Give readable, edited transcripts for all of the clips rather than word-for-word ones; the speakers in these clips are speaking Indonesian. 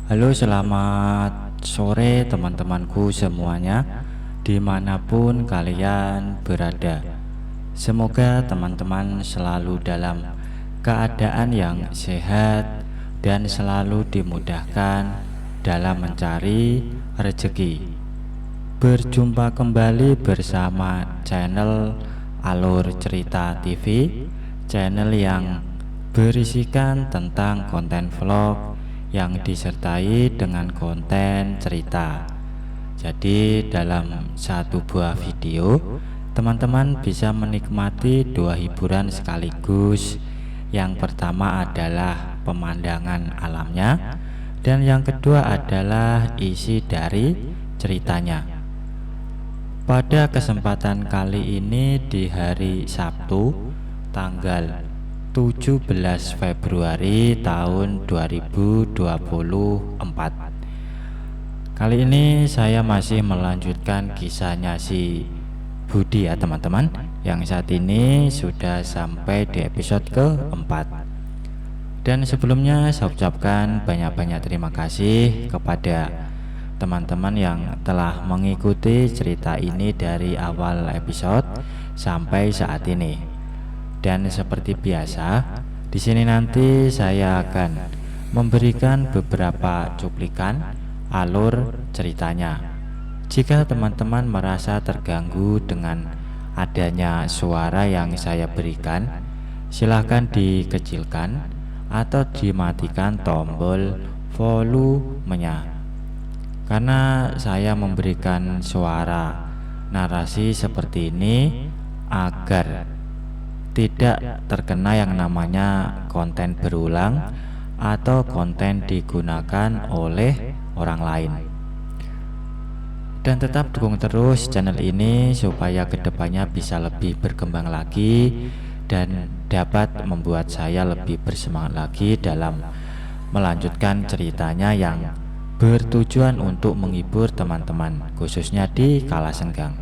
Halo, selamat sore teman-temanku semuanya, dimanapun kalian berada. Semoga teman-teman selalu dalam keadaan yang sehat dan selalu dimudahkan dalam mencari rezeki. Berjumpa kembali bersama channel Alur Cerita TV, channel yang berisikan tentang konten vlog yang disertai dengan konten cerita. Jadi dalam satu buah video, teman-teman bisa menikmati dua hiburan sekaligus. Yang pertama adalah pemandangan alamnya, dan yang kedua adalah isi dari ceritanya. Pada kesempatan kali ini di hari Sabtu tanggal 17 Februari tahun 2024. Kali ini saya masih melanjutkan kisahnya si Budi ya teman-teman, yang saat ini sudah sampai di episode keempat. Dan sebelumnya saya ucapkan banyak-banyak terima kasih kepada teman-teman yang telah mengikuti cerita ini dari awal episode sampai saat ini. Dan seperti biasa, di sini nanti saya akan memberikan beberapa cuplikan alur ceritanya. Jika teman-teman merasa terganggu dengan adanya suara yang saya berikan, silahkan dikecilkan atau dimatikan tombol volumenya. Karena saya memberikan suara narasi seperti ini agar tidak terkena yang namanya konten berulang atau konten digunakan oleh orang lain. Dan tetap dukung terus channel ini supaya kedepannya bisa lebih berkembang lagi dan dapat membuat saya lebih bersemangat lagi dalam melanjutkan ceritanya yang bertujuan untuk menghibur teman-teman, khususnya di kala senggang,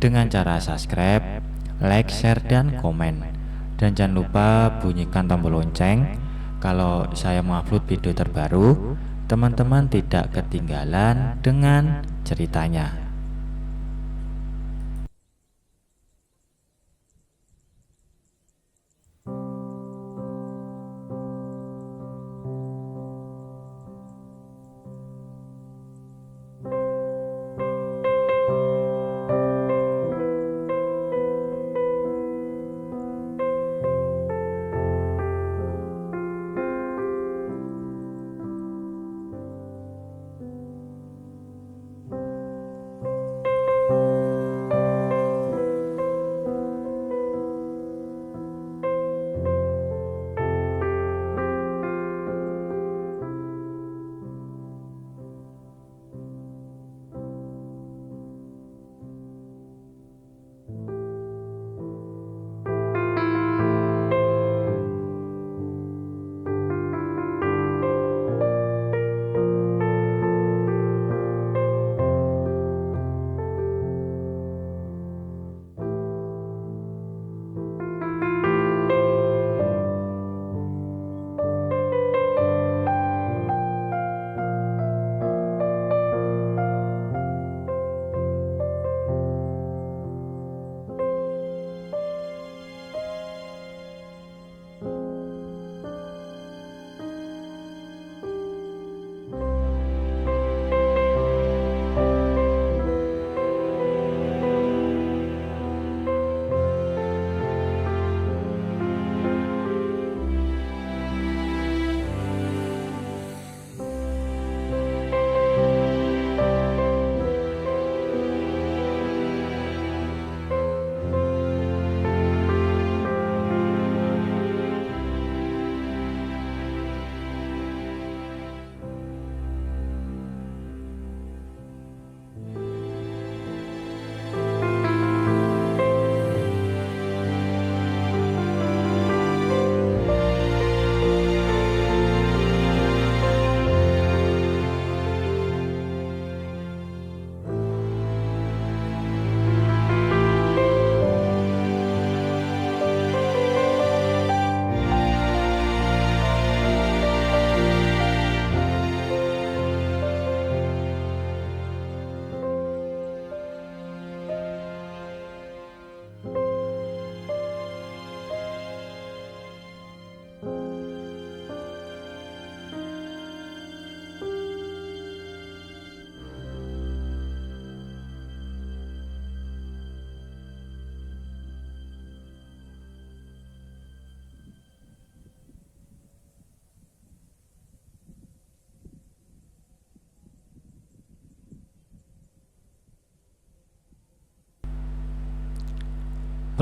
dengan cara subscribe, like, share, dan komen. Dan jangan lupa bunyikan tombol lonceng kalau saya mengupload video terbaru, teman-teman tidak ketinggalan dengan ceritanya.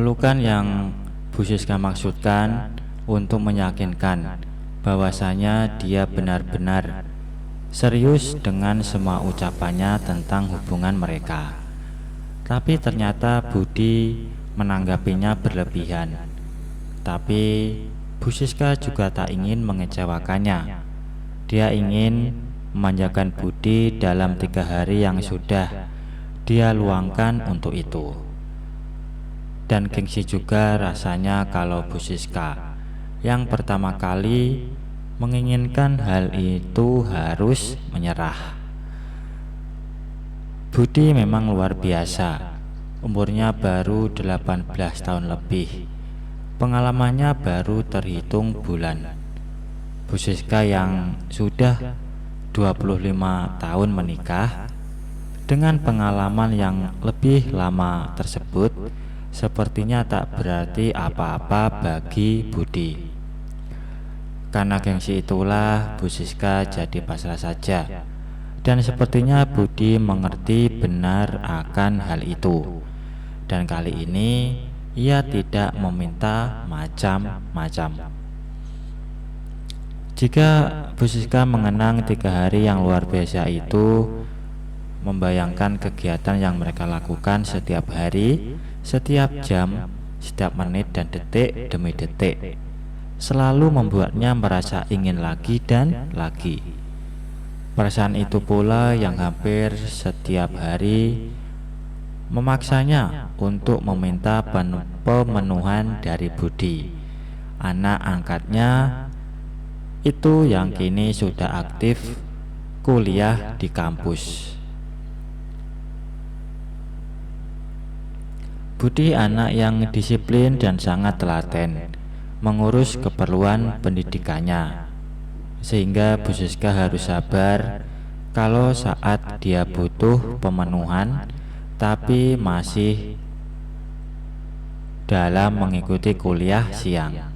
Pelukan yang Bu Siska maksudkan untuk meyakinkan bahwasanya dia benar-benar serius dengan semua ucapannya tentang hubungan mereka. Tapi ternyata Budi menanggapinya berlebihan. Tapi Bu Siska juga tak ingin mengecewakannya. Dia ingin memanjakan Budi dalam 3 hari yang sudah dia luangkan untuk itu. Dan gengsi juga rasanya kalau Bu Siska yang pertama kali menginginkan hal itu harus menyerah. Budi memang luar biasa. Umurnya baru 18 tahun lebih. Pengalamannya baru terhitung bulan. Bu Siska yang sudah 25 tahun menikah, dengan pengalaman yang lebih lama tersebut sepertinya tak berarti apa-apa bagi Budi. Karena gengsi itulah Bu Siska jadi pasrah saja. Dan sepertinya Budi mengerti benar akan hal itu. Dan kali ini ia tidak meminta macam-macam. Jika Bu Siska mengenang 3 hari yang luar biasa itu, membayangkan kegiatan yang mereka lakukan setiap hari, setiap jam, setiap menit dan detik demi detik, selalu membuatnya merasa ingin lagi dan lagi. Perasaan itu pula yang hampir setiap hari memaksanya untuk meminta pemenuhan dari Budi, anak angkatnya itu yang kini sudah aktif kuliah di kampus. Budi anak yang disiplin dan sangat telaten mengurus keperluan pendidikannya, sehingga Bu Siska harus sabar kalau saat dia butuh pemenuhan tapi masih dalam mengikuti kuliah siang.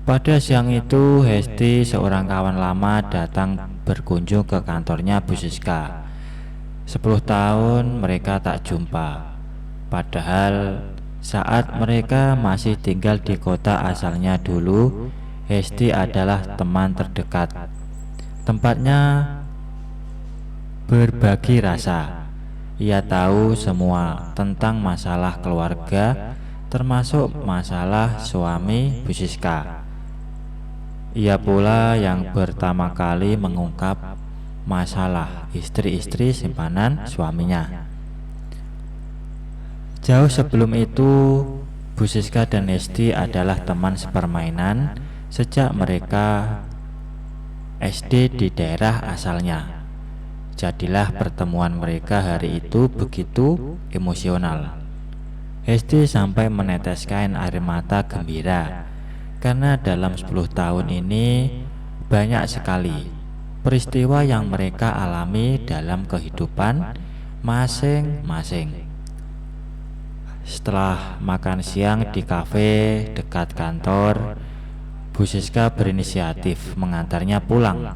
Pada siang itu, Hesti, seorang kawan lama, datang berkunjung ke kantornya Bu Siska. 10 tahun mereka tak jumpa. Padahal saat mereka masih tinggal di kota asalnya dulu, Hesti adalah teman terdekat. Tempatnya berbagi rasa. Ia tahu semua tentang masalah keluarga, termasuk masalah suami Bu Siska. Ia pula yang pertama kali mengungkap masalah istri-istri simpanan suaminya. Jauh sebelum itu, Bu Siska dan Hesti adalah teman sepermainan sejak mereka SD di daerah asalnya. Jadilah pertemuan mereka hari itu begitu emosional. Hesti sampai meneteskan air mata gembira karena dalam 10 tahun ini banyak sekali peristiwa yang mereka alami dalam kehidupan masing-masing. Setelah makan siang di kafe dekat kantor, Bu Siska berinisiatif mengantarnya pulang.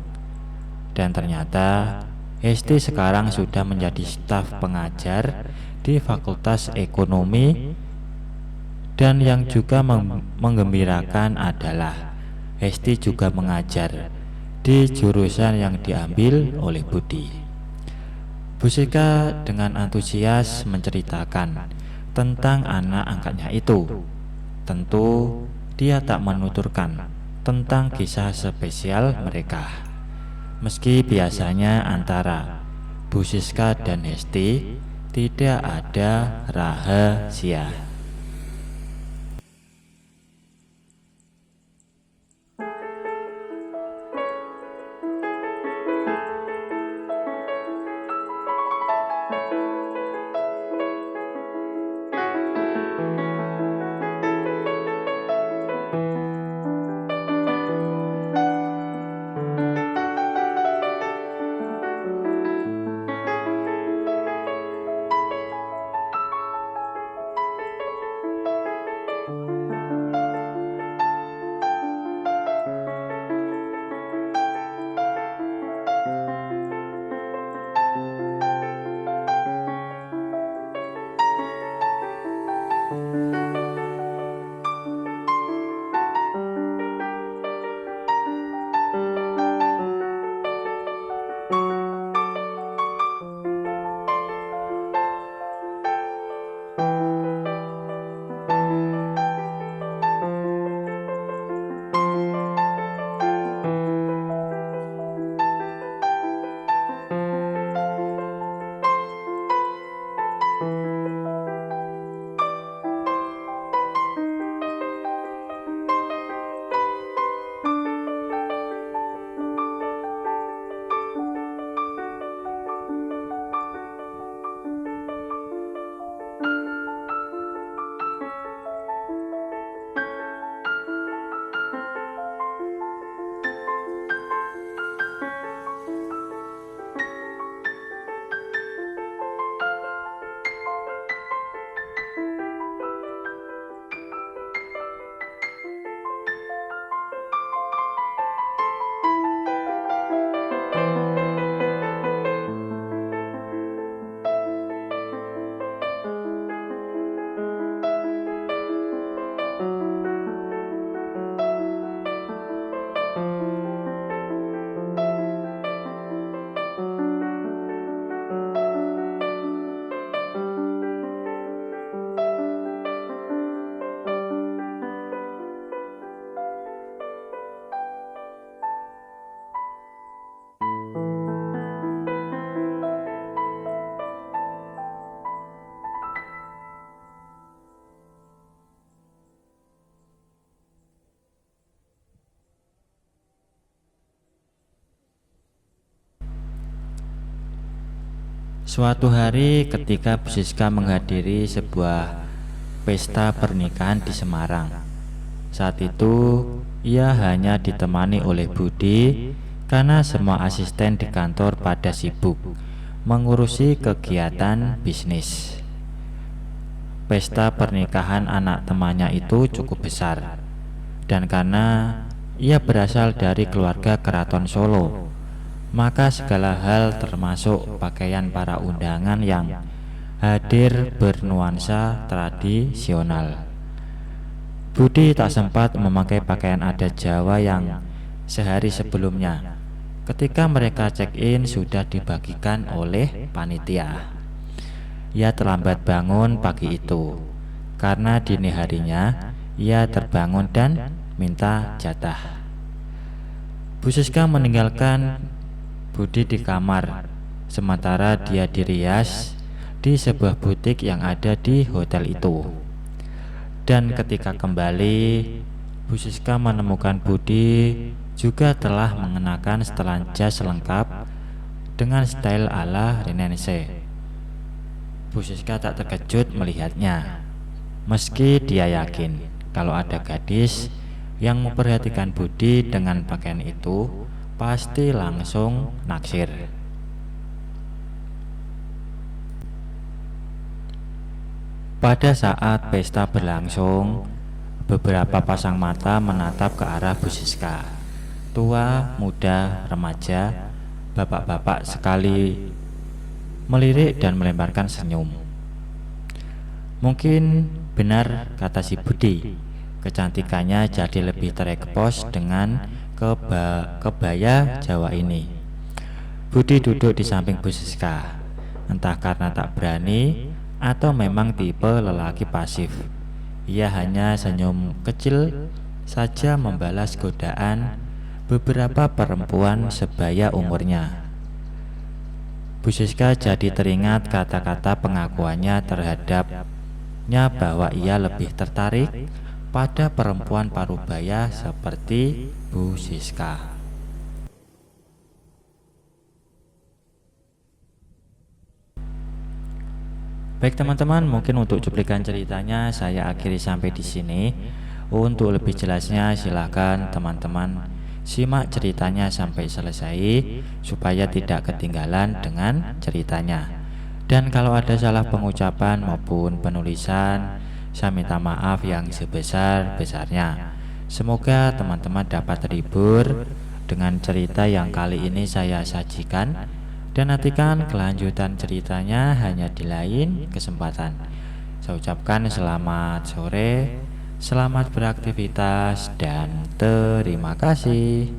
Dan ternyata Hesti sekarang sudah menjadi staf pengajar di Fakultas Ekonomi. Dan yang juga menggembirakan adalah Hesti juga mengajar di jurusan yang diambil oleh Budi. Bu Siska dengan antusias menceritakan tentang anak angkatnya itu. Tentu dia tak menuturkan tentang kisah spesial mereka. Meski biasanya antara Bu Siska dan Hesti tidak ada rahasia. Suatu hari ketika Bu Siska menghadiri sebuah pesta pernikahan di Semarang. Saat itu ia hanya ditemani oleh Budi karena semua asisten di kantor pada sibuk mengurusi kegiatan bisnis. Pesta pernikahan anak temannya itu cukup besar Dan karena ia berasal dari keluarga keraton Solo, maka segala hal termasuk pakaian para undangan yang hadir bernuansa tradisional. Budi tak sempat memakai pakaian adat Jawa yang sehari sebelumnya. Ketika mereka check-in sudah dibagikan oleh panitia. Ia terlambat bangun pagi itu karena dini harinya ia terbangun dan minta jatah. Bu Siska meninggalkan Budi di kamar, sementara dia dirias di sebuah butik yang ada di hotel itu. Dan ketika kembali, Bu Siska menemukan Budi juga telah mengenakan setelan jas lengkap dengan style ala Renaissance. Bu Siska tak terkejut melihatnya, meski dia yakin kalau ada gadis yang memperhatikan Budi dengan pakaian itu pasti langsung naksir. Pada saat pesta berlangsung, beberapa pasang mata menatap ke arah Bu Siska. Tua, muda, remaja, bapak-bapak sekali melirik dan melemparkan senyum. Mungkin benar kata si Budi, kecantikannya jadi lebih terekspos dengan kebaya Jawa ini. Budi duduk di samping Bu Siska, entah karena tak berani atau memang tipe lelaki pasif. Ia hanya senyum kecil saja membalas godaan beberapa perempuan sebaya umurnya. Bu Siska jadi teringat kata-kata pengakuannya terhadapnya bahwa ia lebih tertarik pada perempuan parubaya seperti Bu Siska. Baik teman-teman, mungkin untuk cuplikan ceritanya saya akhiri sampai di sini. Untuk lebih jelasnya silahkan teman-teman simak ceritanya sampai selesai supaya tidak ketinggalan dengan ceritanya. Dan kalau ada salah pengucapan maupun penulisan, saya minta maaf yang sebesar-besarnya. Semoga teman-teman dapat terhibur dengan cerita yang kali ini saya sajikan. Dan nantikan kelanjutan ceritanya hanya di lain kesempatan. Saya ucapkan selamat sore, selamat beraktivitas, dan terima kasih.